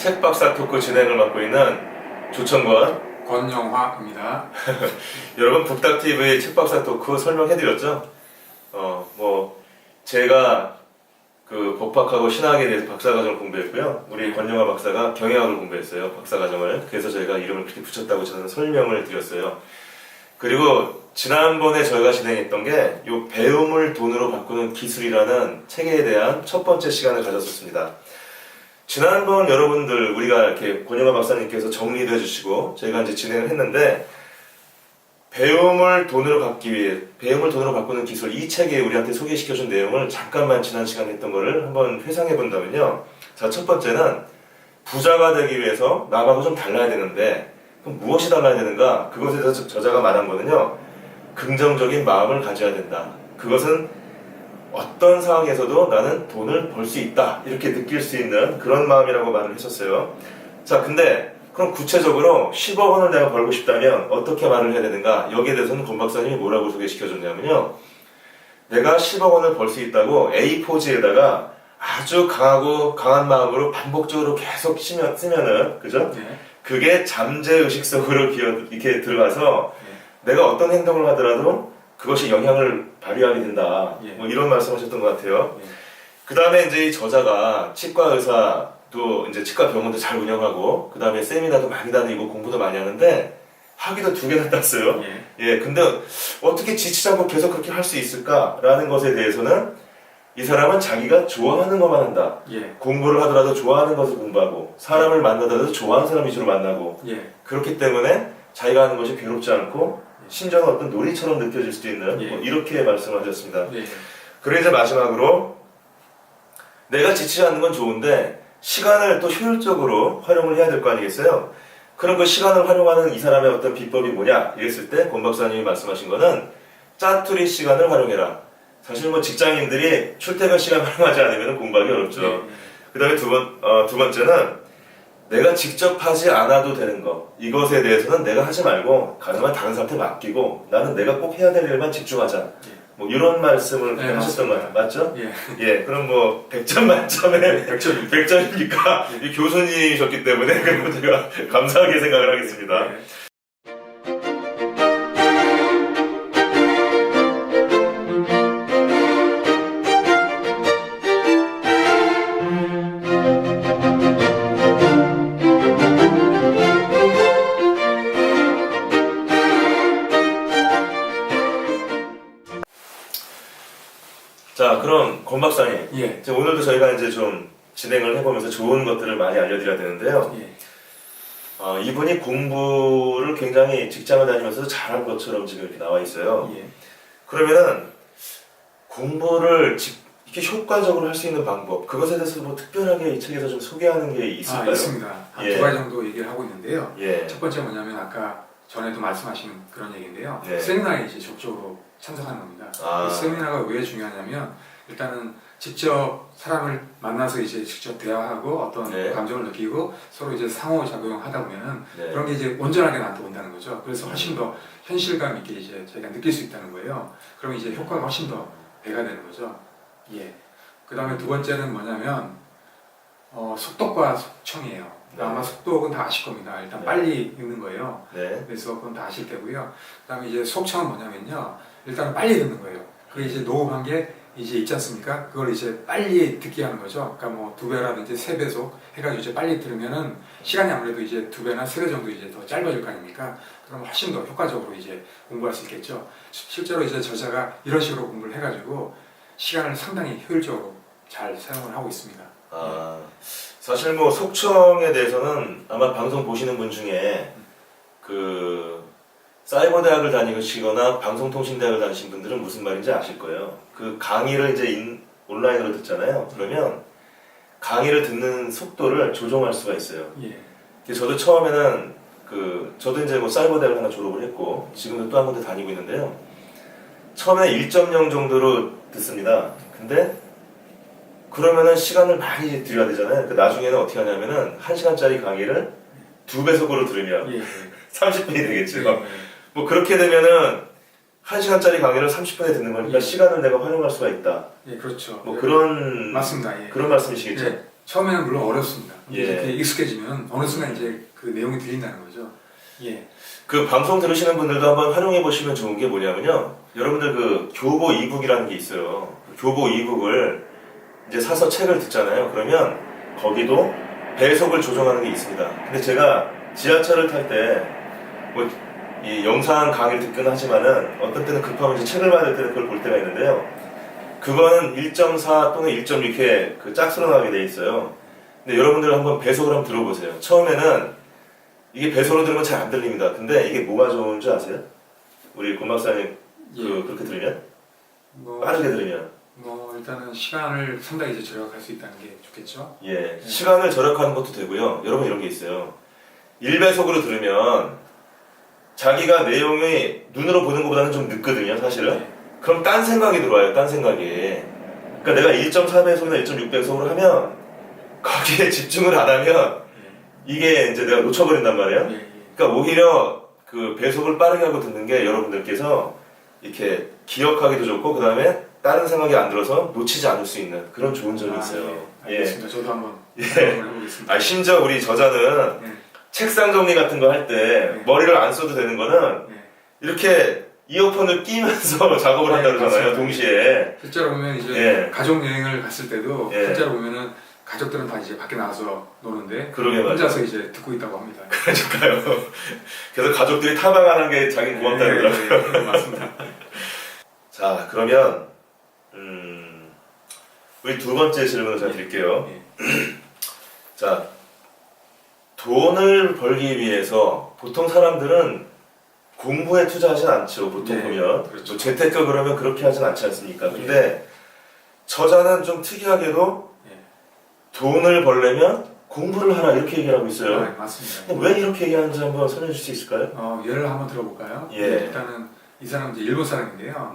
책박사 토크 진행을 맡고 있는 조천권 권영화입니다. 여러분 북닥TV 책박사 토크 설명해드렸죠? 제가 그 법학하고 신학에 대해서 박사과정을 공부했고요. 우리 권영화 박사가 경영학을 공부했어요. 박사과정을. 그래서 저희가 이름을 그렇게 붙였다고 저는 설명을 드렸어요. 그리고 지난번에 저희가 진행했던 게 이 배움을 돈으로 바꾸는 기술이라는 책에 대한 첫 번째 시간을 가졌었습니다. 지난번 여러분들 우리가 이렇게 권영화 박사님께서 정리도 해주시고 저희가 이제 진행을 했는데 배움을 돈으로 바꾸는 기술 이 책에 우리한테 소개시켜준 내용을 잠깐만 지난 시간에 했던 거를 한번 회상해 본다면요. 자, 첫 번째는 부자가 되기 위해서 나하고 좀 달라야 되는데 그럼 무엇이 달라야 되는가? 그것에 대해서 저자가 말한 거는요. 긍정적인 마음을 가져야 된다. 그것은 어떤 상황에서도 나는 돈을 벌 수 있다. 이렇게 느낄 수 있는 그런 마음이라고 말을 했었어요. 자, 근데 그럼 구체적으로 10억 원을 내가 벌고 싶다면 어떻게 말을 해야 되는가? 여기에 대해서는 권 박사님이 뭐라고 소개시켜줬냐면요. 내가 10억 원을 벌 수 있다고 A4지에다가 아주 강한 마음으로 반복적으로 계속 쓰면은, 그죠? 네. 그게 잠재의식 속으로 이렇게 들어가서 내가 어떤 행동을 하더라도 그것이 영향을 발휘하게 된다. 뭐 이런 말씀하셨던 것 같아요. 그 다음에 이제 이 저자가 치과 의사도 이제 치과 병원도 잘 운영하고 그 다음에 세미나도 많이 다니고 공부도 많이 하는데 학위도 2개나 땄어요. 근데 어떻게 지치지 않고 계속 그렇게 할 수 있을까라는 것에 대해서는 이 사람은 자기가 좋아하는 것만 한다. 공부를 하더라도 좋아하는 것을 공부하고 사람을 만나더라도 좋아하는 사람 위주로 만나고 그렇기 때문에 자기가 하는 것이 괴롭지 않고 심지어는 어떤 놀이처럼 느껴질 수도 있는 뭐 이렇게 말씀을 하셨습니다. 그리고 이제 마지막으로 내가 지치지 않는 건 좋은데 시간을 또 효율적으로 활용을 해야 될 거 아니겠어요? 그럼 그 시간을 활용하는 이 사람의 어떤 비법이 뭐냐? 이랬을 때 권 박사님이 말씀하신 거는 짜투리 시간을 활용해라. 사실 뭐 직장인들이 출퇴근 시간 활용하지 않으면 공부하기 어렵죠. 그 다음에 두 번째는 내가 직접 하지 않아도 되는 거 이것에 대해서는 내가 하지 말고 가능한 다른 사람한테 맡기고 나는 내가 꼭 해야 될 일만 집중하자. 뭐 이런 말씀을 하셨던 것 같아요. 맞죠? 그럼 뭐 100점 만점에 100점이니까 이 교수님이셨기 때문에 그럼 제가 감사하게 생각을 하겠습니다. 자, 그럼 권 박사님, 이제 오늘도 저희가 이제 좀 진행을 해보면서 좋은 것들을 많이 알려드려야 되는데요. 이분이 공부를 굉장히 직장을 다니면서도 잘한 것처럼 지금 이렇게 나와 있어요. 그러면은 공부를 이렇게 효과적으로 할 수 있는 방법, 그것에 대해서 뭐 특별하게 이 책에서 좀 소개하는 게 있을까요? 있습니다. 한 2가지 정도 얘기를 하고 있는데요. 첫 번째 뭐냐면 아까 전에도 말씀하신 그런 얘기인데요. 세미나에 이제 적극적으로 참석하는 겁니다. 이 세미나가 왜 중요하냐면 일단은 직접 사람을 만나서 이제 직접 대화하고 어떤 감정을 느끼고 서로 이제 상호작용을 하다 보면은 그런 게 이제 온전하게 나한테 온다는 거죠. 그래서 훨씬 더 현실감 있게 이제 저희가 느낄 수 있다는 거예요. 그러면 이제 효과가 훨씬 더 배가 되는 거죠. 그 다음에 두 번째는 뭐냐면 속독과 속청이에요. 아마 속독은 다 아실 겁니다. 일단 빨리 읽는 거예요. 그래서 그건 다 아실 테고요. 그 다음에 이제 속청은 뭐냐면요. 일단 빨리 듣는 거예요. 그게 이제 녹음한 게 이제 있지 않습니까? 그걸 이제 빨리 듣게 하는 거죠. 그러니까 뭐 2배라든지 3배속 해가지고 이제 빨리 들으면은 시간이 아무래도 이제 2배나 3배 정도 이제 더 짧아질 거 아닙니까? 그럼 훨씬 더 효과적으로 이제 공부할 수 있겠죠. 실제로 이제 저자가 이런 식으로 공부를 해가지고 시간을 상당히 효율적으로 잘 사용을 하고 있습니다. 사실 뭐 속청에 대해서는 아마 방송 보시는 분 중에 그 사이버대학을 다니시거나 방송통신대학을 다니신 분들은 무슨 말인지 아실 거예요. 그 강의를 이제 온라인으로 듣잖아요. 그러면 강의를 듣는 속도를 조정할 수가 있어요. 저도 처음에는 저도 이제 뭐 사이버대학을 하나 졸업을 했고 지금도 또 한 군데 다니고 있는데요. 처음에 1.0 정도로 듣습니다. 근데 그러면은 시간을 많이 들여야 되잖아요. 나중에는 어떻게 하냐면은 1시간짜리 강의를 2배속으로 들으면 30분이 되겠죠. 뭐 그렇게 되면은 1시간짜리 강의를 30분에 듣는 거니까 시간을 내가 활용할 수가 있다. 그렇죠. 뭐 그런 맞습니다. 그런 말씀이시겠죠? 처음에는 물론 어렵습니다. 예. 이렇게 익숙해지면 어느 순간 이제 그 내용이 들린다는 거죠. 예. 그 방송 들으시는 분들도 한번 활용해 보시면 좋은 게 뭐냐면요. 여러분들 그 교보 이북이라는 게 있어요. 교보 이북을 이제 사서 책을 듣잖아요. 그러면 거기도 배속을 조정하는 게 있습니다. 근데 제가 지하철을 탈 때 뭐 이 영상 강의를 듣긴 하지만은 어떤 때는 급하면 이제 책을 받을 때는 그걸 볼 때가 있는데요. 그거는 1.4 또는 1.6 이렇게 그 짝수로 나오게 돼 있어요. 근데 여러분들 한번 배속을 한번 들어보세요. 처음에는 이게 배속으로 들으면 잘 안 들립니다. 근데 이게 뭐가 좋은 줄 아세요? 우리 곰박사님 그렇게 들으면? 빠르게 들으면? 일단은 시간을 상당히 이제 절약할 수 있다는 게 좋겠죠. 예, 시간을 절약하는 것도 되고요. 여러분 이런 게 있어요. 1배속으로 들으면 자기가 내용이 눈으로 보는 것보다는 좀 늦거든요, 사실은. 그럼 딴 생각이 들어와요, 딴 생각이. 그러니까 내가 1.4배속이나 1.6배속으로 하면 거기에 집중을 안 하면 이게 이제 내가 놓쳐버린단 말이에요. 그러니까 오히려 그 배속을 빠르게 하고 듣는 게 여러분들께서 이렇게 기억하기도 좋고 그 다음에 다른 생각이 안 들어서 놓치지 않을 수 있는 그런 좋은 점이 있어요. 알겠습니다. 저도 한번 예. 해보겠습니다. 심지어 우리 저자는 책상 정리 같은 거 할 때 머리를 안 써도 되는 거는 이렇게 이어폰을 끼면서 작업을 한다 그러잖아요. 동시에. 실제로 보면 이제 가족 여행을 갔을 때도 실제로 보면은 가족들은 다 이제 밖에 나가서 노는데 혼자서 이제 듣고 있다고 합니다. 그러니까요. 그래서 가족들이 타박하는 게 자기 고맙다는 거라고요. 맞습니다. 자, 그러면 우리 두 번째 질문을 제가 드릴게요. 자, 돈을 벌기 위해서 보통 사람들은 공부에 투자하진 않죠. 보통 보면 그렇죠. 뭐 재테크 그러면 그렇게 하진 않지 않습니까? 근데 저자는 좀 특이하게도 돈을 벌려면 공부를 하라 이렇게 얘기를 하고 있어요. 맞습니다. 왜 이렇게 얘기하는지 한번 설명해 줄 수 있을까요? 예를 한번 들어볼까요? 일단은 이 사람은 이제 일본 사람인데요.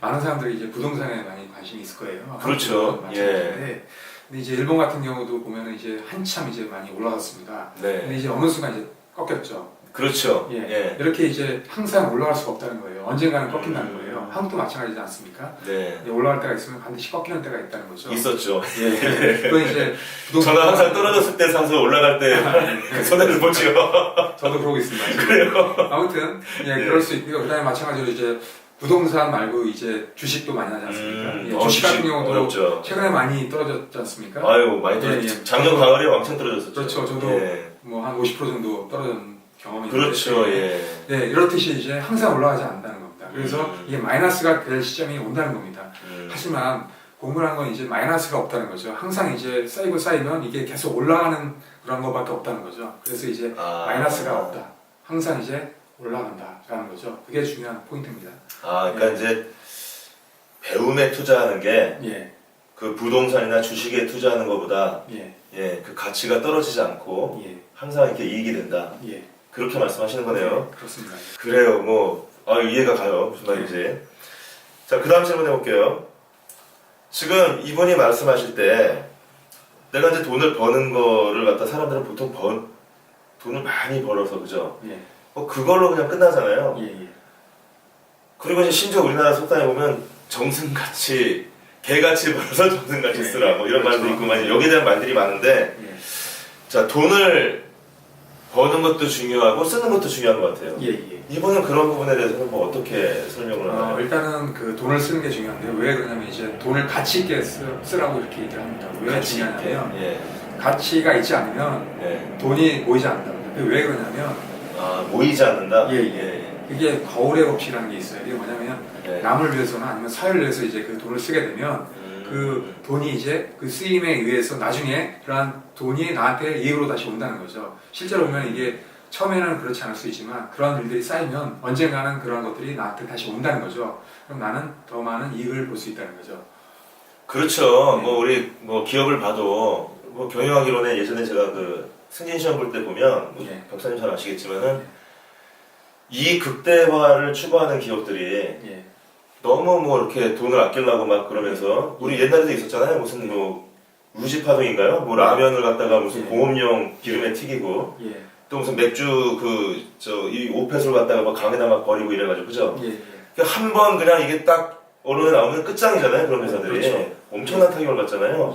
많은 사람들이 이제 부동산에 많이 관심이 있을 거예요. 그렇죠. 근데 이제 일본 같은 경우도 보면은 이제 한참 이제 많이 올라갔습니다. 근데 이제 어느 순간 이제 꺾였죠. 그렇죠. 이렇게 이제 항상 올라갈 수가 없다는 거예요. 언젠가는 꺾인다는 거예요. 한국도 마찬가지지 않습니까? 올라갈 때가 있으면 반드시 꺾이는 때가 있다는 거죠. 있었죠. 그건 이제 저는 항상 떨어졌을 때 사서 올라갈 때 손해를 보죠. 저도 그러고 있습니다. 그래요? 아무튼 그럴 수 있고요. 그다음에 마찬가지로 이제 부동산 말고 이제 주식도 많이 하지 않습니까? 주식 같은 경우도 어렵죠. 최근에 많이 떨어졌지 않습니까? 아유, 많이 떨어졌죠. 작년 가을에 왕창 떨어졌었죠. 그렇죠. 저도 뭐 한 50% 정도 떨어진 경험이 그렇죠. 있는데 이렇듯이 이제 항상 올라가지 않는다는 겁니다. 그래서 이게 마이너스가 될 시점이 온다는 겁니다. 하지만 공부라는 건 이제 마이너스가 없다는 거죠. 항상 이제 쌓이면 이게 계속 올라가는 그런 것밖에 없다는 거죠. 그래서 이제 마이너스가 없다. 항상 이제 올라간다라는 거죠. 그게 중요한 포인트입니다. 그러니까 이제 배움에 투자하는 게 그 부동산이나 주식에 투자하는 것보다 그 가치가 떨어지지 않고 항상 이렇게 이익이 된다. 그렇게 말씀하시는 거네요. 그렇습니다. 그래요. 뭐 이해가 가요. 무슨 말인지. 자, 그 다음 질문 해볼게요. 지금 이분이 말씀하실 때 내가 이제 돈을 버는 거를 갖다 사람들은 보통 돈을 많이 벌어서 그죠? 그걸로 그냥 끝나잖아요. 그리고 이제 심지어 우리나라 속담에 보면 정승같이 개같이 벌어서 정승같이 쓰라 뭐 이런 말도 있고 여기에 대한 말들이 많은데 자, 돈을 버는 것도 중요하고 쓰는 것도 중요한 것 같아요. 이분은 그런 부분에 대해서는 뭐 어떻게 설명을 하나요? 일단은 그 돈을 쓰는 게 중요한데요. 왜 그러냐면 이제 돈을 가치 있게 쓰라고 이렇게 얘기를 합니다. 왜 중요하냐면 가치가 있지 않으면 돈이 모이지 않는다. 왜 그러냐면 모이지 않는다? 이게 거울의 법칙이라는 게 있어요. 이게 뭐냐면 남을 위해서나 아니면 사회를 위해서 이제 그 돈을 쓰게 되면 그 돈이 이제 그 쓰임에 의해서 나중에 그러한 돈이 나한테 이익으로 다시 온다는 거죠. 실제로 보면 이게 처음에는 그렇지 않을 수 있지만 그런 일들이 쌓이면 언젠가는 그런 것들이 나한테 다시 온다는 거죠. 그럼 나는 더 많은 이익을 볼 수 있다는 거죠. 그렇죠. 뭐 우리 뭐 기업을 봐도 뭐 경영학이론에 예전에 제가 그 승진 시험 볼 때 보면 박사님 잘 아시겠지만은 이 극대화를 추구하는 기업들이 너무 뭐 이렇게 돈을 아끼려고 막 그러면서 우리 옛날에도 있었잖아요. 무슨 뭐 우지파동인가요? 뭐 라면을 갖다가 무슨 공업용 기름에 튀기고 또 무슨 맥주 이 오페솔 갖다가 막 강에다 막 버리고 이래가지고 그죠? 한 번 그냥 이게 딱 언론에 나오면 끝장이잖아요. 그런 회사들이 엄청난 타격을 받잖아요.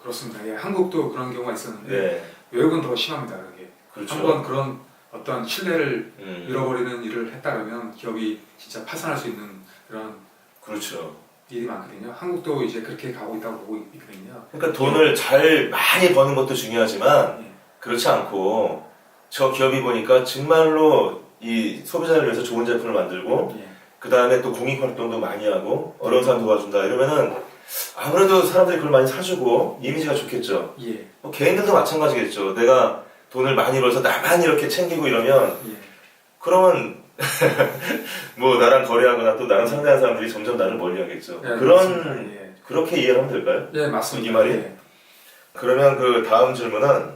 그렇습니다. 예, 한국도 그런 경우가 있었는데 네. 외국은 더 심합니다. 그게. 그렇죠. 한번 그런 어떤 신뢰를 잃어버리는 일을 했다 그러면 기업이 진짜 파산할 수 있는 그런 그렇죠. 일이 많거든요. 한국도 이제 그렇게 가고 있다고 보고 있거든요. 그러니까 돈을 잘 많이 버는 것도 중요하지만 예. 그렇지 않고 저 기업이 보니까 정말로 이 소비자를 위해서 좋은 제품을 만들고 예. 그 다음에 또 공익 활동도 많이 하고 어려운 사람 도와준다 이러면은 아무래도 사람들이 그걸 많이 사주고 이미지가 좋겠죠. 예. 뭐 개인들도 마찬가지겠죠. 내가 돈을 많이 벌어서 나만 이렇게 챙기고 이러면 예. 그러면 뭐 나랑 거래하거나 또 나랑 상대하는 사람들이 점점 나를 멀리하겠죠. 예, 그런 예. 그렇게 이해를 하면 될까요? 예, 맞습니다. 이 말이? 예. 그러면 그 다음 질문은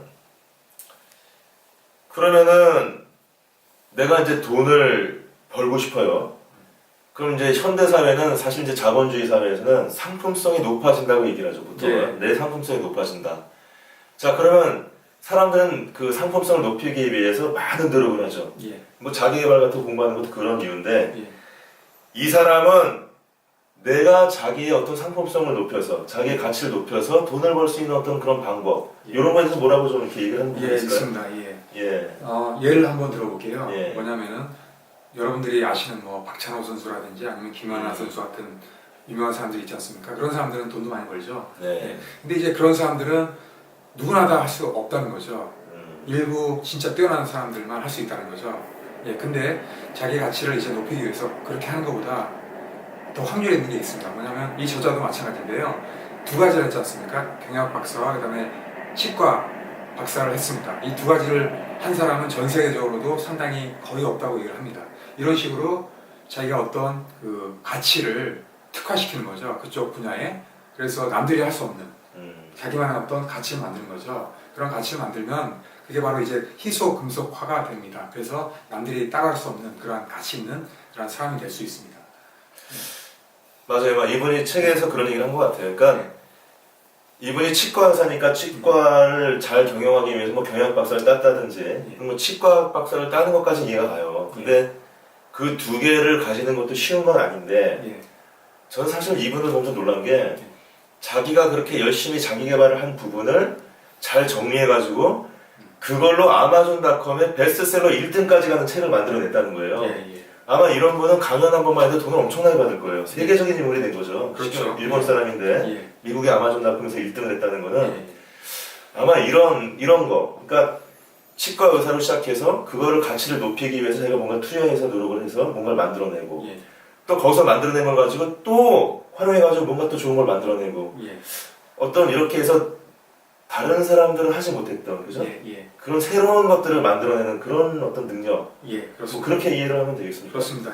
그러면은 내가 이제 돈을 벌고 싶어요. 그럼 이제 현대 사회는 사실 이제 자본주의 사회에서는 상품성이 높아진다고 얘기를 하죠. 보통 예. 내 상품성이 높아진다. 자 그러면 사람들은 그 상품성을 높이기 위해서 많은 노력을 하죠. 예. 뭐 자기개발 같은 거 공부하는 것도 그런 이유인데 예. 이 사람은 내가 자기의 어떤 상품성을 높여서 자기의 가치를 높여서 돈을 벌 수 있는 어떤 그런 방법 예. 이런 거에 대해서 뭐라고 좀 이렇게 얘기를 하는 예, 분이 있을까요? 있습니다. 예. 예. 예를 한번 들어볼게요. 예. 뭐냐면은 여러분들이 아시는 뭐 박찬호 선수라든지 아니면 김연아 선수 같은 유명한 사람들 있지 않습니까? 그런 사람들은 돈도 많이 벌죠. 네. 예. 근데 이제 그런 사람들은 누구나 다 할 수 없다는 거죠. 일부 진짜 뛰어난 사람들만 할 수 있다는 거죠. 예. 근데 자기 가치를 이제 높이기 위해서 그렇게 하는 것보다 더 확률이 있는 게 있습니다. 뭐냐면 이 저자도 마찬가지인데요. 두 가지를 했지 않습니까? 경영학 박사와 그다음에 치과 박사를 했습니다. 이 두 가지를 한 사람은 전 세계적으로도 상당히 거의 없다고 얘기를 합니다. 이런 식으로 자기가 어떤 그 가치를 특화시키는 거죠. 그쪽 분야에. 그래서 남들이 할 수 없는 자기만의 어떤 가치를 만드는 거죠. 그런 가치를 만들면 그게 바로 이제 희소금속화가 됩니다. 그래서 남들이 따라갈 수 없는 그러한 가치 있는 그런 사람이 될 수 있습니다. 맞아요. 이분이 책에서 그런 얘기를 한 것 같아요. 그러니까 이분이 치과 의사니까 치과를 잘 경영하기 위해서 뭐 경영학 박사를 땄다든지 뭐 치과 박사를 따는 것까지 이해가 가요. 근데 그 두 개를 가지는 것도 쉬운 건 아닌데 저는 사실 이분을 보면서 놀란 게 자기가 그렇게 열심히 자기 개발을 한 부분을 잘 정리해가지고 그걸로 아마존닷컴의 베스트셀러 1등까지 가는 책을 만들어냈다는 거예요. 아마 이런 분은 강연 한 번만 해도 돈을 엄청나게 받을 거예요. 세계적인 인물이 된 거죠. 그렇죠. 일본 사람인데 미국의 아마존닷컴에서 1등을 했다는 거는 아마 이런 거. 그러니까 치과 의사로 시작해서 그거를 가치를 높이기 위해서 자기가 뭔가 투여해서 노력을 해서 뭔가를 만들어내고 또 거기서 만들어낸 걸 가지고 또 활용해가지고 뭔가 또 좋은 걸 만들어내고 어떤 이렇게 해서 다른 사람들은 하지 못했던 그죠? 그런 새로운 것들을 만들어내는 그런 어떤 능력 그렇습니다. 뭐 그렇게 이해를 하면 되겠습니까? 그렇습니다.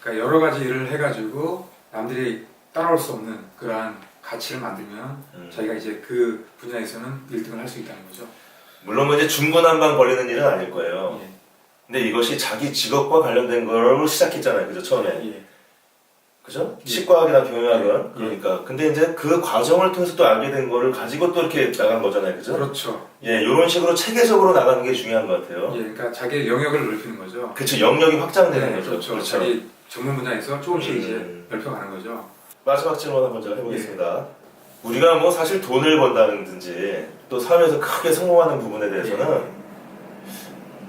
그러니까 여러 가지 일을 해가지고 남들이 따라올 수 없는 그러한 가치를 만들면 자기가 이제 그 분야에서는 1등을 할 수 있다는 거죠. 물론 뭐 이제 중구난방 벌리는 일은 아닐 거예요. 근데 이것이 자기 직업과 관련된 걸로 시작했잖아요. 그죠? 처음에. 그죠? 치과학이나 경영학은 그러니까 근데 이제 그 과정을 통해서 또 알게 된 거를 가지고 또 이렇게 나간 거잖아요. 그죠? 그렇죠. 이런 식으로 체계적으로 나가는 게 중요한 것 같아요. 그러니까 자기의 영역을 넓히는 거죠. 그렇죠. 영역이 확장되는 거죠. 그렇죠. 자기 전문 분야에서 조금씩 이제 넓혀가는 거죠. 마지막 질문 한번 제가 해보겠습니다. 우리가 뭐 사실 돈을 번다든지 또 삶에서 크게 성공하는 부분에 대해서는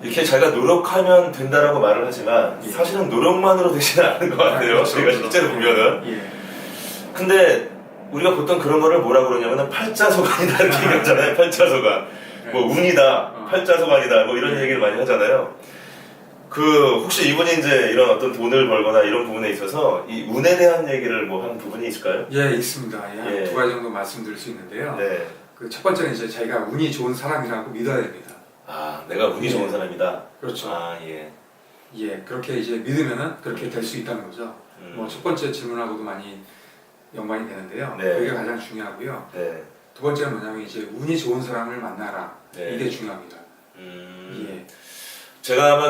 이렇게 자기가 노력하면 된다라고 말을 하지만 사실은 노력만으로 되지는 않는 것 같아요. 그렇죠. 저희가 실제로 보면은. 근데 우리가 보통 그런 거를 뭐라 그러냐면은 팔자소관이다 이렇게 얘기하잖아요. 팔자소관. 뭐 운이다, 팔자소관이다 뭐 이런 얘기를 많이 하잖아요. 그 혹시 이분이 이제 이런 어떤 돈을 벌거나 이런 부분에 있어서 이 운에 대한 얘기를 뭐 한 부분이 있을까요? 있습니다. 두 가지 정도 말씀드릴 수 있는데요. 그 첫 번째는 이제 자기가 운이 좋은 사람이라고 믿어야 됩니다. 내가 운이 좋은 사람이다. 그렇죠. 그렇게 이제 믿으면은 그렇게 될 수 있다는 거죠. 뭐 첫 번째 질문하고도 많이 연관이 되는데요. 그게 가장 중요하고요. 두 번째는 뭐냐면 이제 운이 좋은 사람을 만나라. 이게 중요합니다. 제가 아마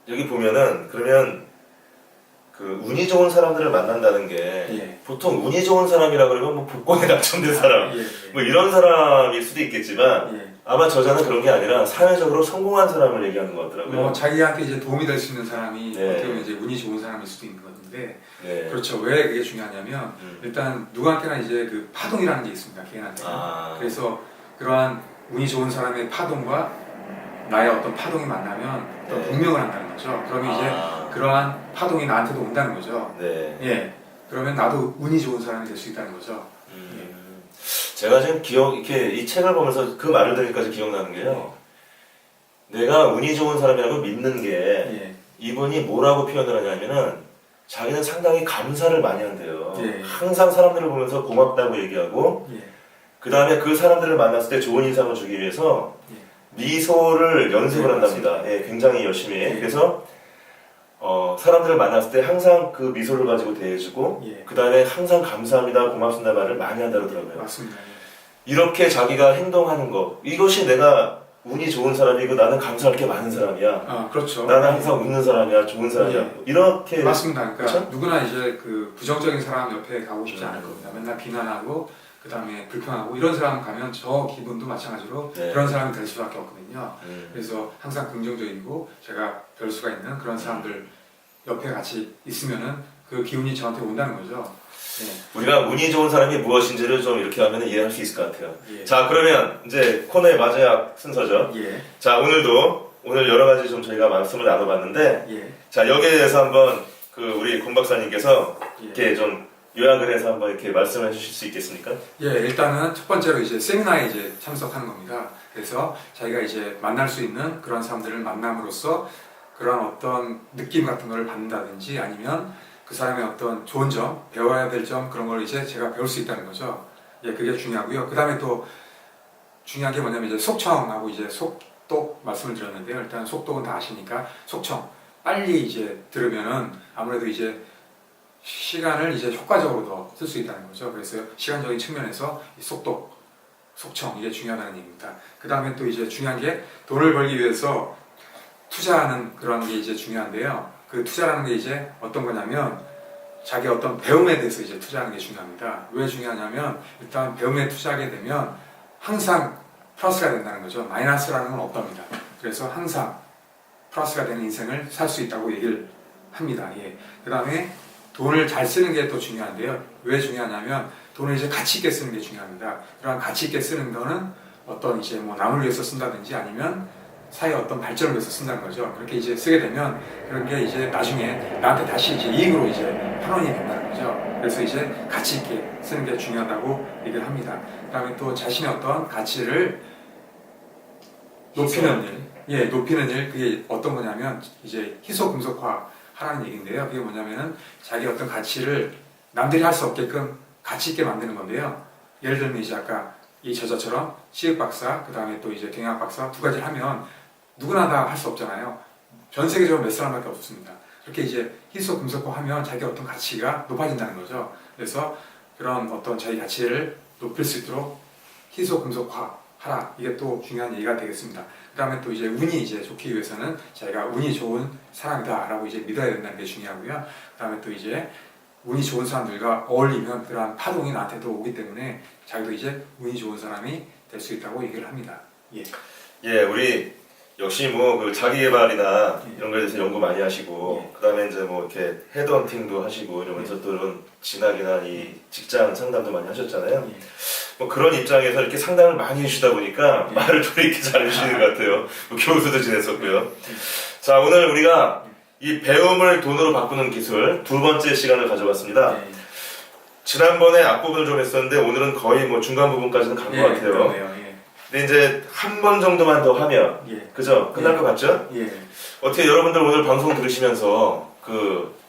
여기 보면은 그러면 그 운이 좋은 사람들을 만난다는 게 보통 운이 좋은 사람이라 그러면 뭐 복권에 당첨된 사람 뭐 이런 사람일 수도 있겠지만 아마 저자는 그런 게 아니라 사회적으로 성공한 사람을 얘기하는 것 같더라고요. 자기한테 이제 도움이 될 수 있는 사람이 어떻게 보면 이제 운이 좋은 사람일 수도 있는 거거든요. 있는데 네. 그렇죠. 왜 그게 중요하냐면 일단 누구한테나 이제 그 파동이라는 게 있습니다. 개인한테. 그래서 그러한 운이 좋은 사람의 파동과 나의 어떤 파동이 만나면 어떤 공명을 한다는 거죠. 그러면 이제 그러한 파동이 나한테도 온다는 거죠. 네. 예. 그러면 나도 운이 좋은 사람이 될 수 있다는 거죠. 제가 지금 이렇게 이 책을 보면서 그 말을 들으니까 기억나는 게요. 내가 운이 좋은 사람이라고 믿는 게 이분이 뭐라고 표현을 하냐면은 자기는 상당히 감사를 많이 한대요. 항상 사람들을 보면서 고맙다고 얘기하고 그 다음에 그 사람들을 만났을 때 좋은 인상을 주기 위해서 미소를 연습을 한답니다. 굉장히 열심히. 그래서 사람들을 만났을 때 항상 그 미소를 가지고 대해주고 그 다음에 항상 감사합니다, 고맙습니다 말을 많이 한다고 그러더라고요. 맞습니다. 이렇게 자기가 행동하는 거 이것이 내가 운이 좋은 사람이고 나는 감사할 게 많은 사람이야. 그렇죠. 나는 항상 웃는 사람이야, 좋은 사람이야. 이렇게 맞습니다. 그러니까 그렇죠? 누구나 이제 그 부정적인 사람 옆에 가고 싶지 않을 겁니다. 맨날 비난하고 그 다음에 불평하고 이런 사람 가면 저 기분도 마찬가지로 그런 사람이 될 수밖에 없거든요. 그래서 항상 긍정적이고 제가 별 수가 있는 그런 사람들 옆에 같이 있으면은 그 기운이 저한테 온다는 거죠. 우리가 운이 좋은 사람이 무엇인지를 좀 이렇게 하면 이해할 수 있을 것 같아요. 자, 그러면 이제 코너의 마지막 순서죠. 자, 오늘 여러 가지 좀 저희가 말씀을 나눠봤는데 자, 여기에 대해서 한번 그 우리 권 박사님께서 이렇게 좀 요약을 해서 한번 이렇게 말씀해 주실 수 있겠습니까? 일단은 첫 번째로 이제 세미나에 이제 참석하는 겁니다. 그래서 자기가 이제 만날 수 있는 그런 사람들을 만남으로써 그런 어떤 느낌 같은 걸 받는다든지 아니면 그 사람의 어떤 좋은 점, 배워야 될 점 그런 걸 이제 제가 배울 수 있다는 거죠. 그게 중요하고요. 그 다음에 또 중요한 게 뭐냐면 이제 속청하고 이제 속독 말씀을 드렸는데요. 일단 속독은 다 아시니까 속청 빨리 이제 들으면은 아무래도 이제 시간을 이제 효과적으로 더 쓸 수 있다는 거죠. 그래서 시간적인 측면에서 이 속독, 속청 이게 중요하다는 얘기입니다. 그 다음에 또 이제 중요한 게 돈을 벌기 위해서 투자하는 그런 게 이제 중요한데요. 그 투자라는 게 이제 어떤 거냐면 자기 어떤 배움에 대해서 이제 투자하는 게 중요합니다. 왜 중요하냐면 일단 배움에 투자하게 되면 항상 플러스가 된다는 거죠. 마이너스라는 건 없답니다. 그래서 항상 플러스가 되는 인생을 살 수 있다고 얘기를 합니다. 그 다음에 돈을 잘 쓰는 게 또 중요한데요. 왜 중요하냐면 돈을 이제 가치 있게 쓰는 게 중요합니다. 그런 가치 있게 쓰는 거는 어떤 이제 뭐 남을 위해서 쓴다든지 아니면 사회 어떤 발전을 위해서 쓴다는 거죠. 그렇게 이제 쓰게 되면 그런 게 이제 나중에 나한테 다시 이제 이익으로 이제 환원이 된다는 거죠. 그래서 이제 가치 있게 쓰는 게 중요하다고 얘기를 합니다. 그다음에 또 자신의 어떤 가치를 높이는 일, 높이는 일 그게 어떤 거냐면 이제 희소금속화 하라는 얘기인데요. 그게 뭐냐면은 자기 어떤 가치를 남들이 할 수 없게끔 가치 있게 만드는 건데요. 예를 들면 이제 아까 이 저자처럼 시획 박사, 그 다음에 또 이제 경영학 박사 두 가지를 하면 누구나 다 할 수 없잖아요. 전 세계적으로 몇 사람밖에 없습니다. 그렇게 이제 희소금속화 하면 자기 어떤 가치가 높아진다는 거죠. 그래서 그런 어떤 자기 가치를 높일 수 있도록 희소금속화 하라. 이게 또 중요한 얘기가 되겠습니다. 그 다음에 또 이제 운이 이제 좋기 위해서는 자기가 운이 좋은 사람이다라고 이제 믿어야 된다는 게 중요하고요. 그 다음에 또 이제 운이 좋은 사람들과 어울리면 그러한 파동이 나한테도 오기 때문에 자기도 이제 운이 좋은 사람이 될 수 있다고 얘기를 합니다. 우리 역시 뭐 그 자기 개발이나 이런 거에 대해서 연구 많이 하시고 그다음에 이제 뭐 이렇게 헤드헌팅도 하시고 이러면서 또 이런 진학이나 이 직장 상담도 많이 하셨잖아요. 뭐 그런 입장에서 이렇게 상담을 많이 해주시다 보니까 말을 좀 이렇게 잘 해주시는 것 같아요. 뭐 교수도 지냈었고요. 자, 오늘 우리가 이 배움을 돈으로 바꾸는 기술 두 번째 시간을 가져봤습니다. 지난번에 앞부분을 좀 했었는데 오늘은 거의 뭐 중간 부분까지는 간 것 같아요. 근데 이제 한 번 정도만 더 하면 그죠? 끝날 것 같죠? 어떻게 여러분들 오늘 방송 들으시면서 그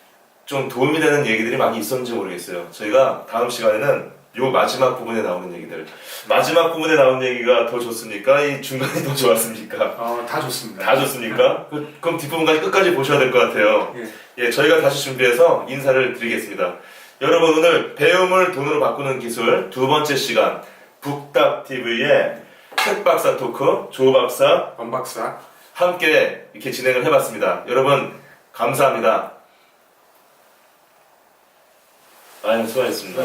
좀 도움이 되는 얘기들이 많이 있었는지 모르겠어요. 저희가 다음 시간에는 요 마지막 부분에 나오는 얘기들 마지막 부분에 나오는 얘기가 더 좋습니까? 이 중간이 더 좋았습니까? 다 좋습니다. 다 좋습니까? 그럼 뒷부분까지 끝까지 보셔야 될 것 같아요. 저희가 다시 준비해서 인사를 드리겠습니다. 여러분 오늘 배움을 돈으로 바꾸는 기술 두 번째 시간 북답TV의 책박사 토크 조박사, 권박사 함께 이렇게 진행을 해봤습니다. 여러분 감사합니다. 수고하셨습니다.